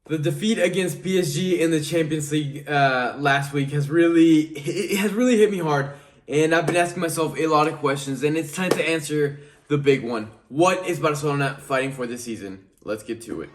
The defeat against PSG in the Champions League last week has really hit me hard, and I've been asking myself a lot of questions, and it's time to answer the big one. What is Barcelona fighting for this season? Let's get to it.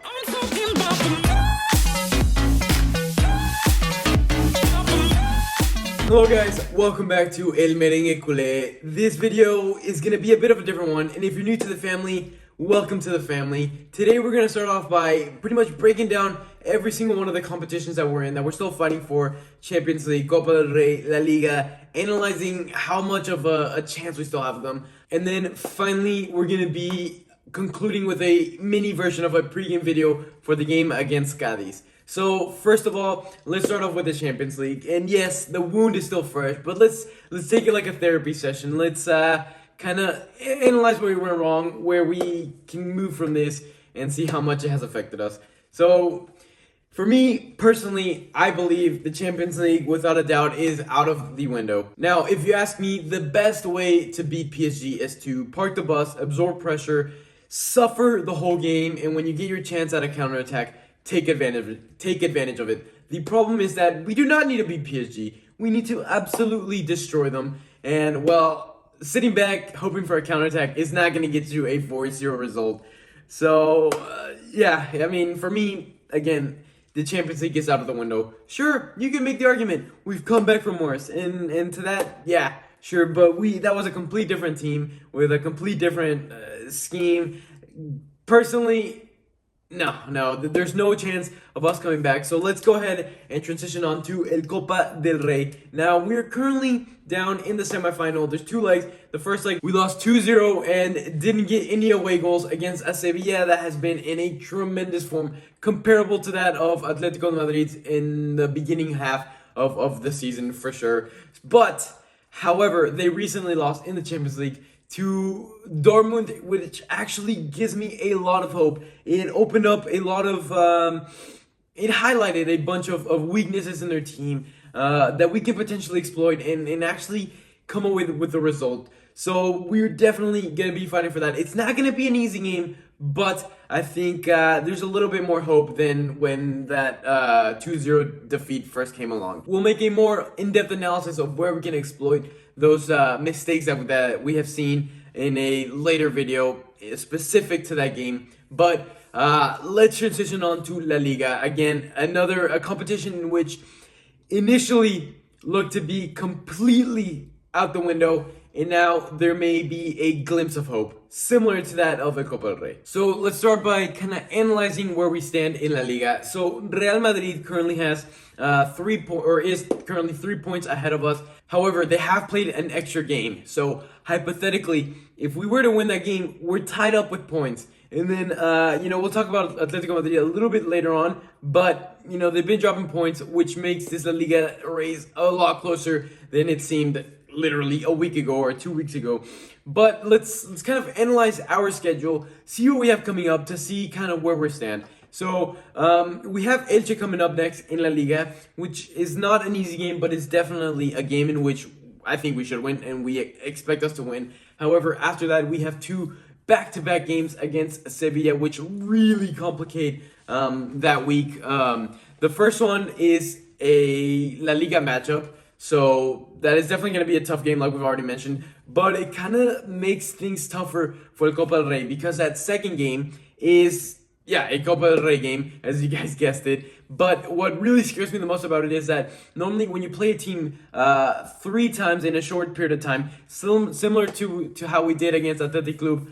Hello guys, welcome back to El Merengue Culé. This video is going to be a bit of a different one, and if you're new to the family, welcome to the family. Today we're going to start off by pretty much breaking down every single one of the competitions that we're in, that we're still fighting for: Champions League, Copa del Rey, La Liga, analyzing how much of a chance we still have of them. And then finally, we're going to be concluding with a mini version of a pregame video for the game against Cadiz. So first of all, let's start off with the Champions League. And yes, the wound is still fresh, but let's take it like a therapy session. Let's kind of analyze where we went wrong, where we can move from this, and see how much it has affected us. So for me personally, I believe the Champions League, without a doubt, is out of the window. Now, if you ask me, the best way to beat PSG is to park the bus, absorb pressure, suffer the whole game, and when you get your chance at a counterattack, take advantage of it. The problem is that we do not need to beat PSG. We need to absolutely destroy them. And, well, sitting back, hoping for a counterattack is not going to get you a 4-0 result. So, yeah, I mean, for me, again, the Champions League is out of the window. Sure, you can make the argument. We've come back from worse. And to that, yeah, sure. But that was a complete different team with a complete different scheme. Personally, no, there's no chance of us coming back. So let's go ahead and transition on to El Copa del Rey. Now, we're currently down in the semifinal. There's two legs. The first leg, we lost 2-0 and didn't get any away goals against a Sevilla that has been in a tremendous form, comparable to that of Atletico Madrid in the beginning half of the season for sure. But, however, they recently lost in the Champions League to Dortmund, which actually gives me a lot of hope. It opened up a lot of, it highlighted a bunch of weaknesses in their team that we can potentially exploit and actually come away with the result. So we're definitely going to be fighting for that. It's not going to be an easy game, but I think there's a little bit more hope than when that 2-0 defeat first came along. We'll make a more in-depth analysis of where we can exploit those mistakes that we have seen in a later video specific to that game. But let's transition on to La Liga. Again, a competition in which initially looked to be completely out the window, and now there may be a glimpse of hope, similar to that of the Copa del Rey. So let's start by kind of analyzing where we stand in La Liga. So Real Madrid currently has is currently 3 points ahead of us. However, they have played an extra game. So hypothetically, if we were to win that game, we're tied up with points. And then, we'll talk about Atletico Madrid a little bit later on. But, they've been dropping points, which makes this La Liga race a lot closer than it seemed literally a week ago or 2 weeks ago. But let's kind of analyze our schedule, see what we have coming up to see kind of where we stand. So we have Elche coming up next in La Liga, which is not an easy game, but it's definitely a game in which I think we should win, and we expect us to win. However, after that, we have two back-to-back games against Sevilla, which really complicate that week. The first one is a La Liga matchup, so that is definitely going to be a tough game, like we've already mentioned. But it kind of makes things tougher for the Copa del Rey, because that second game is, a Copa del Rey game, as you guys guessed it. But what really scares me the most about it is that normally when you play a team 3 times in a short period of time, similar to how we did against Athletic Club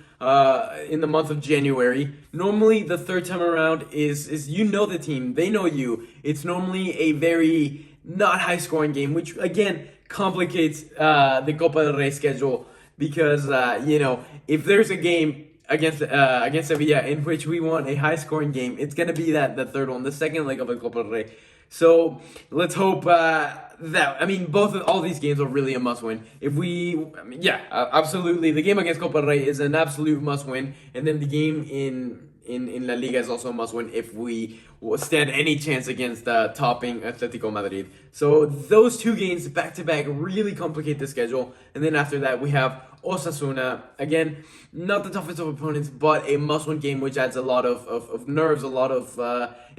in the month of January, normally the third time around is the team, they know you. It's normally a very not high-scoring game, which, again, complicates the Copa del Rey schedule, because, if there's a game against Sevilla in which we want a high-scoring game, it's going to be the third one, the second leg of the Copa del Rey. So let's hope all these games are really a must-win. Absolutely. The game against Copa del Rey is an absolute must-win, and then the game in La Liga is also a must-win if we stand any chance against topping Atletico Madrid. So those two games back-to-back really complicate the schedule. And then after that, we have Osasuna. Again, not the toughest of opponents, but a must-win game, which adds a lot of nerves, a lot of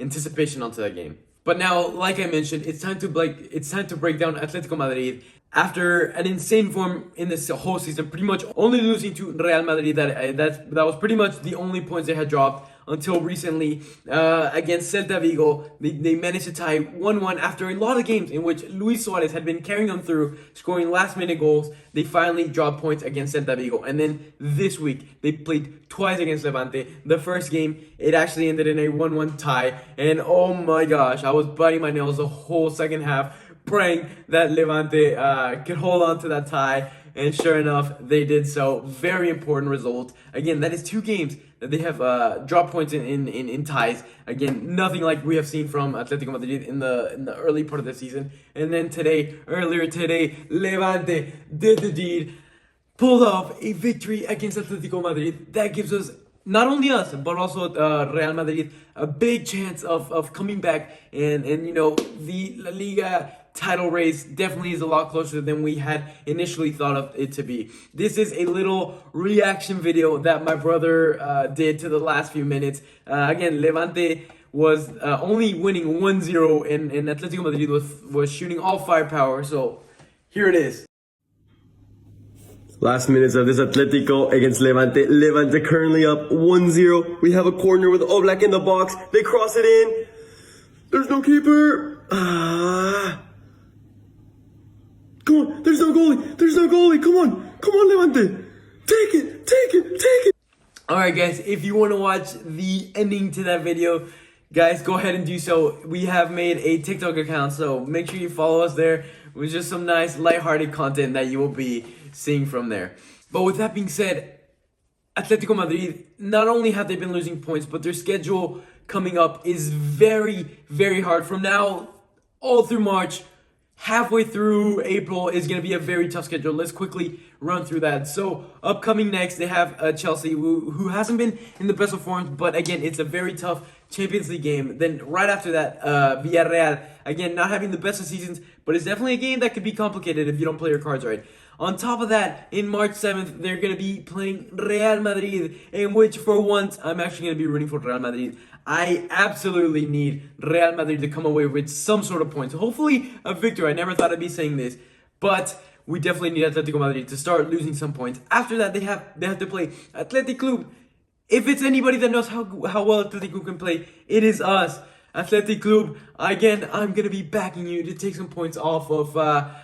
anticipation onto that game. But now, like I mentioned, it's time to break down Atletico Madrid. After an insane form in this whole season, pretty much only losing to Real Madrid, that was pretty much the only points they had dropped until recently against Celta Vigo. They managed to tie 1-1 after a lot of games in which Luis Suarez had been carrying them through, scoring last-minute goals. They finally dropped points against Celta Vigo. And then this week, they played twice against Levante. The first game, it actually ended in a 1-1 tie. And oh my gosh, I was biting my nails the whole second half, praying that Levante could hold on to that tie, and sure enough, they did so. Very important result. Again, that is 2 games that they have dropped points in ties. Again, nothing like we have seen from Atletico Madrid in the early part of the season. And then earlier today, Levante did the deed, pulled off a victory against Atletico Madrid. That gives us, not only us, but also Real Madrid, a big chance of coming back, and the La Liga title race definitely is a lot closer than we had initially thought of it to be. This is a little reaction video that my brother did to the last few minutes. Again, Levante was only winning 1-0, and Atletico Madrid was shooting all firepower, so here it is. Last minutes of this Atletico against Levante. Levante currently up 1-0. We have a corner with Oblak in the box. They cross it in. There's no keeper. Come on, there's no goalie. Come on, Levante. Take it. Alright guys, if you want to watch the ending to that video, guys, go ahead and do so. We have made a TikTok account, so make sure you follow us there with just some nice lighthearted content that you will be seeing from there. But with that being said, Atletico Madrid, not only have they been losing points, but their schedule coming up is very, very hard. From now all through March, halfway through April is going to be a very tough schedule. Let's quickly run through that. So upcoming next, they have Chelsea, who hasn't been in the best of forms, but again, it's a very tough Champions League game. Then right after that, Villarreal, again, not having the best of seasons, but it's definitely a game that could be complicated if you don't play your cards right. On top of that, in March 7th, they're going to be playing Real Madrid, in which for once, I'm actually going to be rooting for Real Madrid. I absolutely need Real Madrid to come away with some sort of points. Hopefully a victory. I never thought I'd be saying this, but we definitely need Atletico Madrid to start losing some points. After that, they have to play Athletic Club. If it's anybody that knows how well Athletic Club can play, it is us. Athletic Club, again, I'm going to be backing you to take some points off of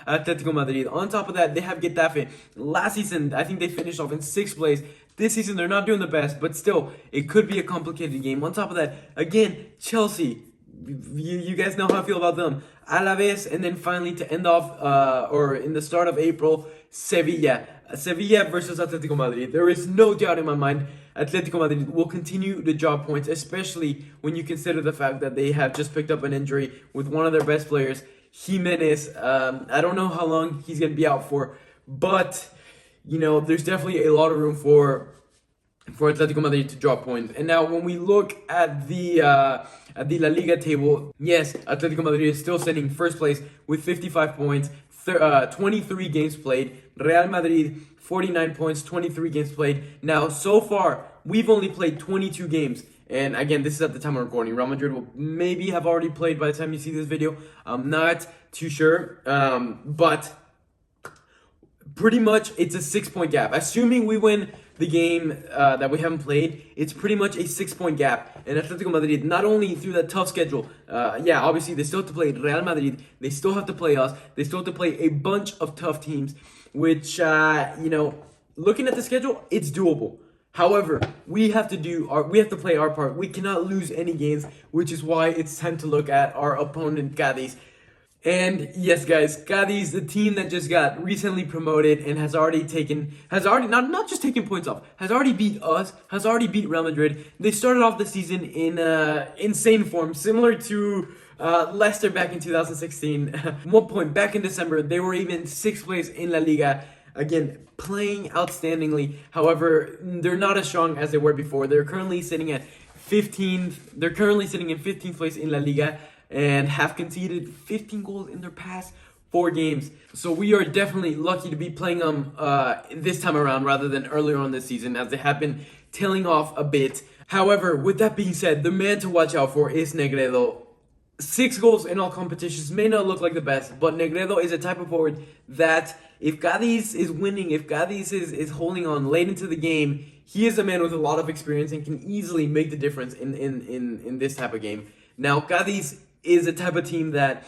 Atletico Madrid. On top of that, they have Getafe. Last season, I think they finished off in 6th place. This season, they're not doing the best, but still, it could be a complicated game. On top of that, again, Chelsea. You guys know how I feel about them. Alaves, and then finally to end off, or in the start of April, Sevilla. Sevilla versus Atletico Madrid. There is no doubt in my mind Atletico Madrid will continue to drop points, especially when you consider the fact that they have just picked up an injury with one of their best players, Jimenez. I don't know how long he's going to be out for, but there's definitely a lot of room for Atletico Madrid to drop points. And now when we look at the La Liga table, yes, Atletico Madrid is still sitting first place with 55 points, 23 games played. Real Madrid, 49 points, 23 games played. Now, so far, we've only played 22 games. And again, this is at the time of recording. Real Madrid will maybe have already played by the time you see this video. I'm not too sure. But pretty much, it's a 6-point gap. Assuming we win the game that we haven't played, it's pretty much a 6-point gap. And Atletico Madrid, not only through that tough schedule, obviously they still have to play Real Madrid, they still have to play us, they still have to play a bunch of tough teams, which, looking at the schedule, it's doable. However, we have to play our part. We cannot lose any games, which is why it's time to look at our opponent, Cadiz. And yes, guys, Cadiz, the team that just got recently promoted and has already not just taken points off, has already beat us, has already beat Real Madrid. They started off the season in insane form, similar to Leicester back in 2016. At one point back in December, they were even 6th place in La Liga. Again, playing outstandingly. However, they're not as strong as they were before. They're currently sitting at 15th. They're currently sitting in 15th place in La Liga and have conceded 15 goals in their past 4 games. So we are definitely lucky to be playing them this time around rather than earlier on this season, as they have been tailing off a bit. However, with that being said, the man to watch out for is Negredo. 6 goals in all competitions may not look like the best, but Negredo is a type of forward that if Cadiz is winning, if Cadiz is holding on late into the game, he is a man with a lot of experience and can easily make the difference in this type of game. Now, Cadiz is a type of team that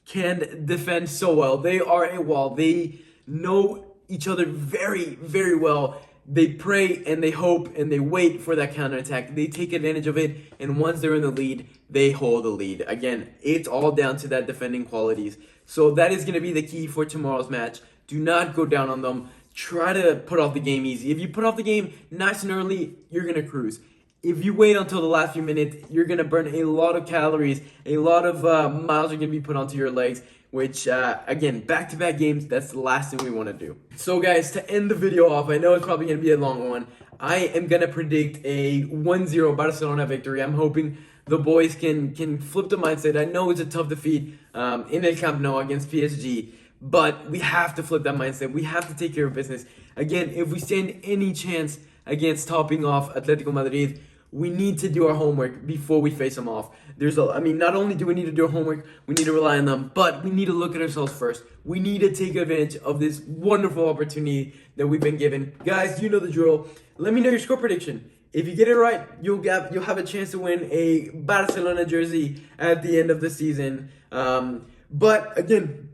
can defend so well. They are a wall. They know each other very, very well. They pray and they hope and they wait for that counterattack. They take advantage of it, and once they're in the lead, they hold the lead. Again, it's all down to that defending qualities. So that is going to be the key for tomorrow's match. Do not go down on them. Try to put off the game easy. If you put off the game nice and early, you're going to cruise. If you wait until the last few minutes, you're going to burn a lot of calories. A lot of miles are going to be put onto your legs, which, again, back-to-back games, that's the last thing we want to do. So, guys, to end the video off, I know it's probably going to be a long one. I am going to predict a 1-0 Barcelona victory. I'm hoping the boys can flip the mindset. I know it's a tough defeat in El Camp Nou against PSG, but we have to flip that mindset. We have to take care of business. Again, if we stand any chance against topping off Atletico Madrid, we need to do our homework before we face them off. Not only do we need to do our homework, we need to rely on them, but we need to look at ourselves first. We need to take advantage of this wonderful opportunity that we've been given. Guys, you know the drill. Let me know your score prediction. If you get it right, you'll have a chance to win a Barcelona jersey at the end of the season. But again,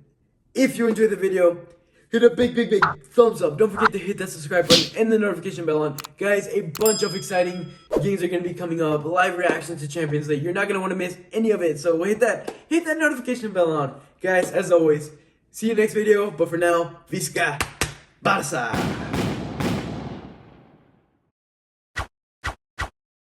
if you enjoyed the video, hit a big thumbs up. Don't forget to hit that subscribe button and the notification bell on. Guys, a bunch of exciting games are going to be coming up. Live reactions to Champions League. You're not going to want to miss any of it. So hit that notification bell on. Guys, as always, see you next video. But for now, Visca Barça.